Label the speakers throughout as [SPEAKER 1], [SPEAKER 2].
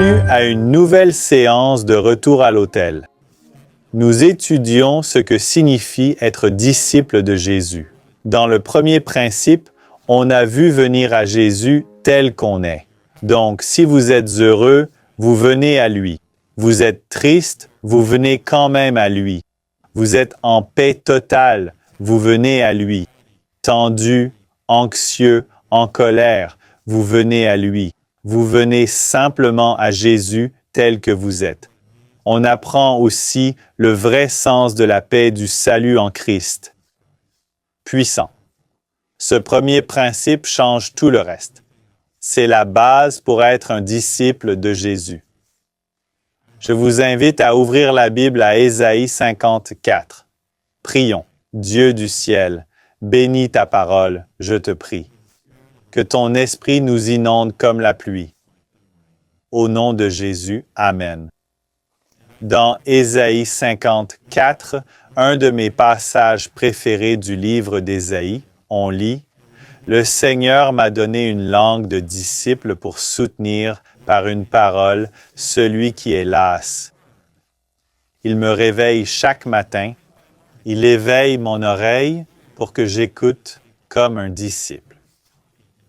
[SPEAKER 1] Bienvenue à une nouvelle séance de Retour à l'Hôtel. Nous étudions ce que signifie être disciple de Jésus. Dans le premier principe, on a vu venir à Jésus tel qu'on est. Donc, si vous êtes heureux, vous venez à lui. Vous êtes triste, vous venez quand même à lui. Vous êtes en paix totale, vous venez à lui. Tendu, anxieux, en colère, vous venez à lui. Vous venez simplement à Jésus tel que vous êtes. On apprend aussi le vrai sens de la paix du salut en Christ. Puissant. Ce premier principe change tout le reste. C'est la base pour être un disciple de Jésus. Je vous invite à ouvrir la Bible à Ésaïe 54. Prions. Dieu du ciel, bénis ta parole, je te prie. Que ton esprit nous inonde comme la pluie. Au nom de Jésus, Amen. Dans Ésaïe 54, un de mes passages préférés du livre d'Ésaïe, on lit « Le Seigneur m'a donné une langue de disciple pour soutenir par une parole celui qui est las. Il me réveille chaque matin, il éveille mon oreille pour que j'écoute comme un disciple. »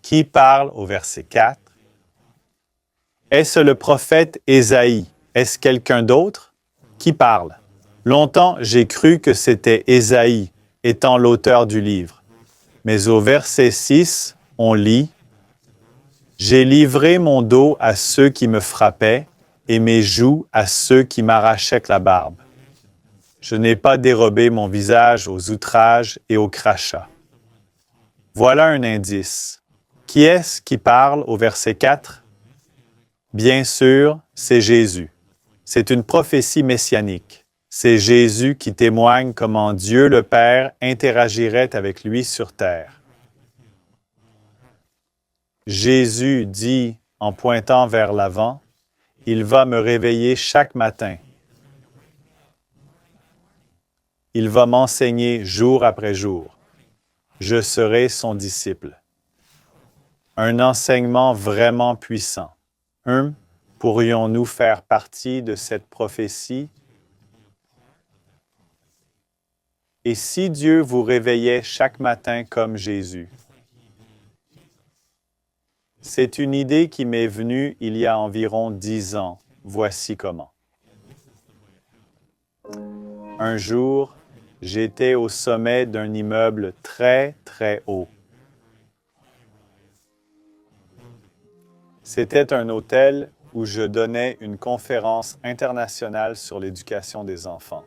[SPEAKER 1] Qui parle au verset 4? Est-ce le prophète Ésaïe? Est-ce quelqu'un d'autre? Qui parle? Longtemps, j'ai cru que c'était Ésaïe, étant l'auteur du livre. Mais au verset 6, on lit « J'ai livré mon dos à ceux qui me frappaient et mes joues à ceux qui m'arrachaient la barbe. Je n'ai pas dérobé mon visage aux outrages et aux crachats. » Voilà un indice. Qui est-ce qui parle au verset 4? Bien sûr, c'est Jésus. C'est une prophétie messianique. C'est Jésus qui témoigne comment Dieu le Père interagirait avec lui sur terre. Jésus dit, en pointant vers l'avant, « Il va me réveiller chaque matin. Il va m'enseigner jour après jour. Je serai son disciple. » Un enseignement vraiment puissant. Pourrions-nous faire partie de cette prophétie? Et si Dieu vous réveillait chaque matin comme Jésus? C'est une idée qui m'est venue il y a environ 10 ans. Voici comment. Un jour, j'étais au sommet d'un immeuble très, très haut. C'était un hôtel où je donnais une conférence internationale sur l'éducation des enfants.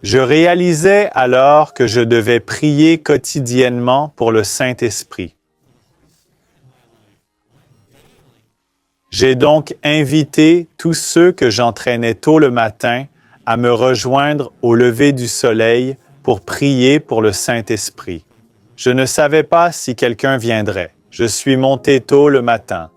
[SPEAKER 1] Je réalisais alors que je devais prier quotidiennement pour le Saint-Esprit. J'ai donc invité tous ceux que j'entraînais tôt le matin à me rejoindre au lever du soleil pour prier pour le Saint-Esprit. Je ne savais pas si quelqu'un viendrait. Je suis monté tôt le matin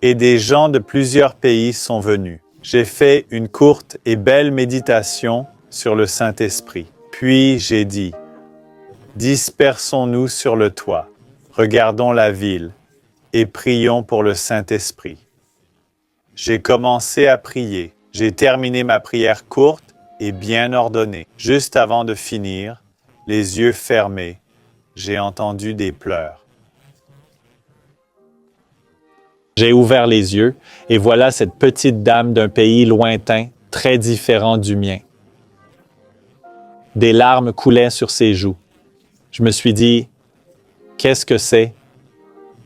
[SPEAKER 1] et des gens de plusieurs pays sont venus. J'ai fait une courte et belle méditation sur le Saint-Esprit. Puis j'ai dit, « Dispersons-nous sur le toit, regardons la ville et prions pour le Saint-Esprit. » J'ai commencé à prier. J'ai terminé ma prière courte et bien ordonnée. Juste avant de finir, les yeux fermés, j'ai entendu des pleurs. J'ai ouvert les yeux et voilà cette petite dame d'un pays lointain, très différent du mien. Des larmes coulaient sur ses joues. Je me suis dit, qu'est-ce que c'est?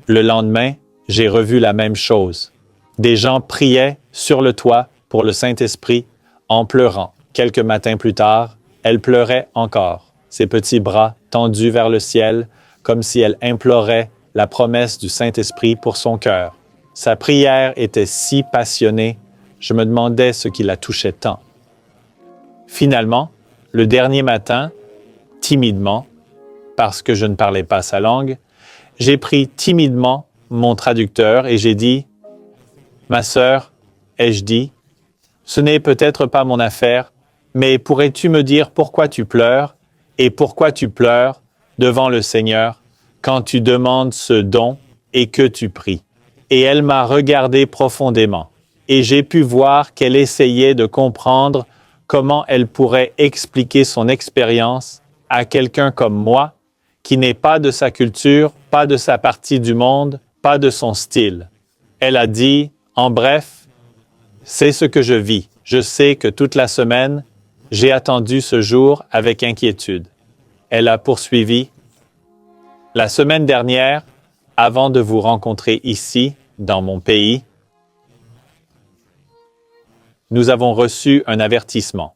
[SPEAKER 1] Le lendemain, j'ai revu la même chose. Des gens priaient sur le toit pour le Saint-Esprit en pleurant. Quelques matins plus tard, elle pleurait encore. Ses petits bras tendus vers le ciel, comme si elle implorait la promesse du Saint-Esprit pour son cœur. Sa prière était si passionnée, je me demandais ce qui la touchait tant. Finalement, le dernier matin, timidement, parce que je ne parlais pas sa langue, j'ai pris timidement mon traducteur et j'ai dit « Ma sœur, ai-je dit, ce n'est peut-être pas mon affaire, mais pourrais-tu me dire pourquoi tu pleures et pourquoi tu pleures devant le Seigneur quand tu demandes ce don et que tu pries. » Et elle m'a regardé profondément. Et j'ai pu voir qu'elle essayait de comprendre comment elle pourrait expliquer son expérience à quelqu'un comme moi, qui n'est pas de sa culture, pas de sa partie du monde, pas de son style. Elle a dit, en bref, « C'est ce que je vis. Je sais que toute la semaine, j'ai attendu ce jour avec inquiétude. » Elle a poursuivi, « La semaine dernière, avant de vous rencontrer ici, dans mon pays, nous avons reçu un avertissement.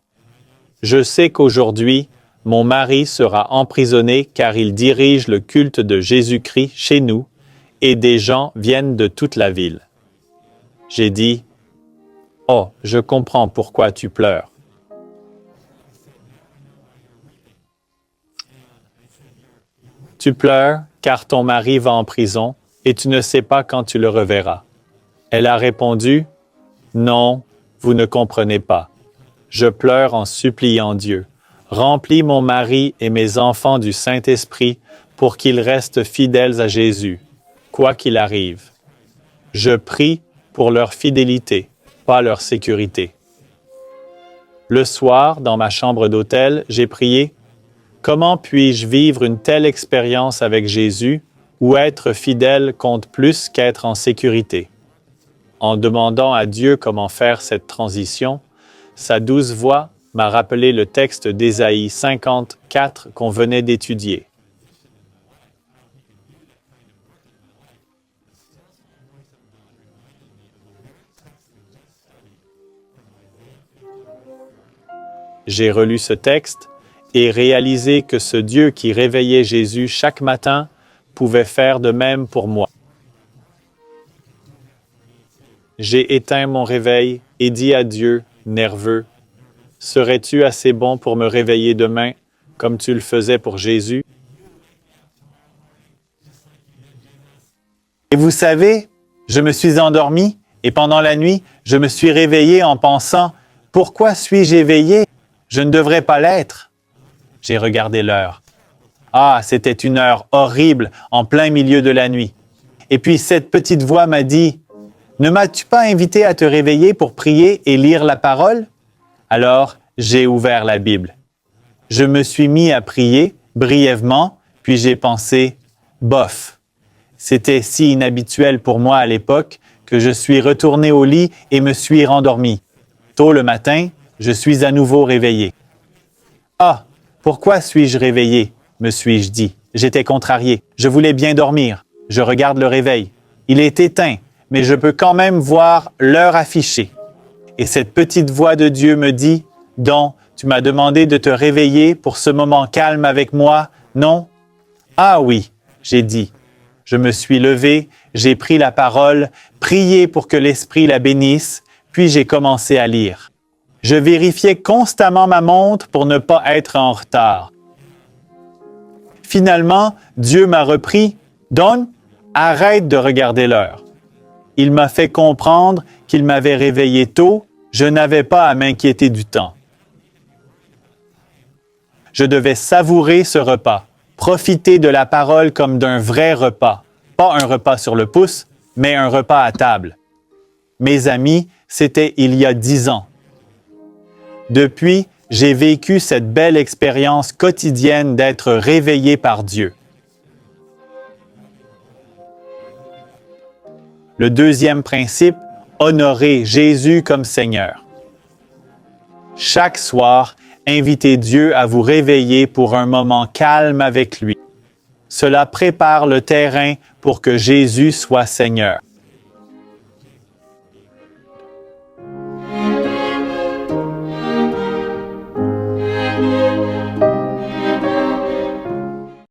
[SPEAKER 1] Je sais qu'aujourd'hui, mon mari sera emprisonné car il dirige le culte de Jésus-Christ chez nous et des gens viennent de toute la ville. » J'ai dit, « Oh, je comprends pourquoi tu pleures. » Tu pleures car ton mari va en prison et tu ne sais pas quand tu le reverras. Elle a répondu, « Non, vous ne comprenez pas. Je pleure en suppliant Dieu. Remplis mon mari et mes enfants du Saint-Esprit pour qu'ils restent fidèles à Jésus, quoi qu'il arrive. Je prie pour leur fidélité, pas leur sécurité. » Le soir, dans ma chambre d'hôtel, j'ai prié, « Comment puis-je vivre une telle expérience avec Jésus où être fidèle compte plus qu'être en sécurité? » En demandant à Dieu comment faire cette transition, sa douce voix m'a rappelé le texte d'Ésaïe 54 qu'on venait d'étudier. J'ai relu ce texte et réalisé que ce Dieu qui réveillait Jésus chaque matin pouvait faire de même pour moi. J'ai éteint mon réveil et dit à Dieu, nerveux, « Serais-tu assez bon pour me réveiller demain, comme tu le faisais pour Jésus? » Et vous savez, je me suis endormi et pendant la nuit, je me suis réveillé en pensant, « Pourquoi suis-je éveillé? Je ne devrais pas l'être. » J'ai regardé l'heure. Ah, c'était une heure horrible en plein milieu de la nuit. Et puis cette petite voix m'a dit, « Ne m'as-tu pas invité à te réveiller pour prier et lire la parole? » Alors, j'ai ouvert la Bible. Je me suis mis à prier brièvement, puis j'ai pensé, « Bof. » C'était si inhabituel pour moi à l'époque que je suis retourné au lit et me suis rendormi. Tôt le matin, je suis à nouveau réveillé. « Ah, pourquoi suis-je réveillé? » me suis-je dit. J'étais contrarié. Je voulais bien dormir. Je regarde le réveil. Il est éteint, mais je peux quand même voir l'heure affichée. Et cette petite voix de Dieu me dit, « Donc, tu m'as demandé de te réveiller pour ce moment calme avec moi, non? » « Ah oui, » j'ai dit. Je me suis levé, j'ai pris la parole, prié pour que l'Esprit la bénisse, puis j'ai commencé à lire. Je vérifiais constamment ma montre pour ne pas être en retard. Finalement, Dieu m'a repris, « Don, arrête de regarder l'heure. » Il m'a fait comprendre qu'il m'avait réveillé tôt, je n'avais pas à m'inquiéter du temps. Je devais savourer ce repas, profiter de la parole comme d'un vrai repas, pas un repas sur le pouce, mais un repas à table. Mes amis, c'était il y a 10 ans. Depuis, j'ai vécu cette belle expérience quotidienne d'être réveillé par Dieu. Le deuxième principe, honorer Jésus comme Seigneur. Chaque soir, invitez Dieu à vous réveiller pour un moment calme avec lui. Cela prépare le terrain pour que Jésus soit Seigneur.